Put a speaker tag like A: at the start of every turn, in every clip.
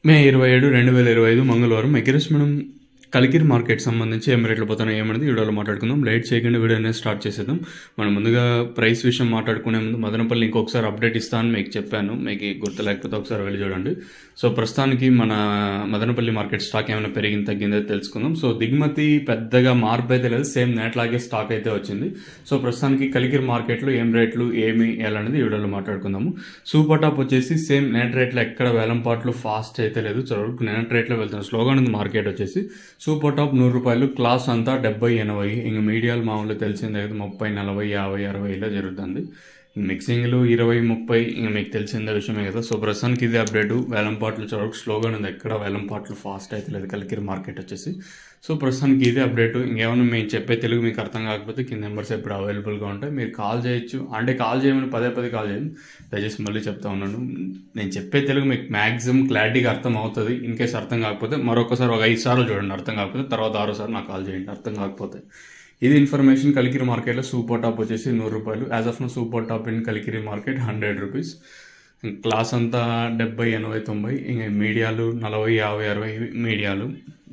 A: మే 27, 2025 మంగళవారం ఎగ్రెస్ మనం కలికిరి మార్కెట్ సంబంధించి ఏం రేట్లు పోతున్నాయి ఏమనేది వీడియోలో మాట్లాడుకుందాం. లేట్ చేయకుండా వీడియో అనేది స్టార్ట్ చేసేద్దాం. మనం ముందుగా ప్రైస్ విషయం మాట్లాడుకునే ముందు మదనపల్లి ఇంకొకసారి అప్డేట్ ఇస్తాను మీకు చెప్పాను, మీకు గుర్తు లేకపోతే ఒకసారి వెళ్ళి చూడండి. సో ప్రస్తుతానికి మన మదనపల్లి మార్కెట్ స్టాక్ ఏమైనా పెరిగింది తగ్గిందో తెలుసుకుందాం. సో దిగుమతి పెద్దగా మార్పు అయితే లేదు, సేమ్ నేట్లాగే స్టాక్ అయితే వచ్చింది. సో ప్రస్తుతానికి కలికిరి మార్కెట్లో ఏం రేట్లు ఏమి అనేది వీడియోలో మాట్లాడుకుందాము. సూపర్ టాప్ వచ్చేసి సేమ్ నెట్ రేట్లో ఎక్కడ వేలంపాట్లు ఫాస్ట్ అయితే లేదు, చదువు నెట్ రేట్లో వెళ్తున్నాం. స్లోగా ఉంది మార్కెట్ వచ్చేసి. సూపర్ టాప్ 100 రూపాయలు, క్లాస్ అంతా 70, 80. ఇంక మీడియాలు మామూలు తెలిసిందే కదా, 30, 40, 50, 60 ఇలా జరుగుతుంది. మిక్సింగ్లు 20, 30 ఇంక మీకు తెలిసిందే విషయమే కదా. సో ప్రస్తుతానికి ఇది అప్డేటు. వేలంపాట్లు చోరకు స్లోగా ఉంది, ఎక్కడ వేలంపాట్లు ఫాస్ట్ అయితే లేదు కలికిరి మార్కెట్ వచ్చేసి. సో ప్రస్తుతానికి ఇది అప్డేటు. ఇంకేమైనా మేము చెప్పే తెలుగు మీకు అర్థం కాకపోతే కింద నెంబర్స్ ఎప్పుడు అవైలబుల్గా ఉంటాయి, మీరు కాల్ చేయొచ్చు. అంటే కాల్ చేయమని పదే కాల్ చేయండి, దయచేసి మళ్ళీ చెప్తా ఉన్నాను. నేను చెప్పే తెలుగు మీకు మ్యాక్సిమం క్లారిటీగా అర్థం అవుతుంది. ఇన్ కేసు అర్థం కాకపోతే మరొకసారి ఒక 5 సార్లు చూడండి, అర్థం కాకపోతే తర్వాత 6 సార్లు నాకు కాల్ చేయండి అర్థం కాకపోతే. ఇది ఇన్ఫర్మేషన్. కలికిరి మార్కెట్లో సూపర్ టాప్ వచ్చేసి 100 రూపాయలు. As of now super top in Kalikiri market 100 rupees. Class అంతా 70, 80, 90. ఇంకా మీడియాలు 40, 50, 60 మీడియాలు.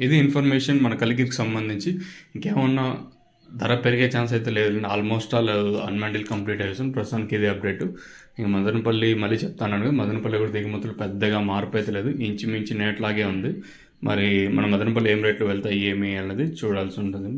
A: ఇది ఇన్ఫర్మేషన్ మన కలికిరికి సంబంధించి. ఇంకేమన్నా ధర పెరిగే ఛాన్స్ అయితే లేదు, ఆల్మోస్ట్ ఆల్ అన్మండిల్ కంప్లీట్ అయ్యేసాను. ప్రస్తుతానికి ఇది అప్డేట్. ఇంక మదనపల్లి మళ్ళీ చెప్తాను, మదనపల్లి కూడా దిగుమతులు పెద్దగా మార్పు అయితే లేదు, ఇంచుమించు నేట్లాగే ఉంది. మరి మన మదనపల్లి ఏం రేట్లు వెళ్తాయి ఏమి అన్నది చూడాల్సి ఉంటుంది.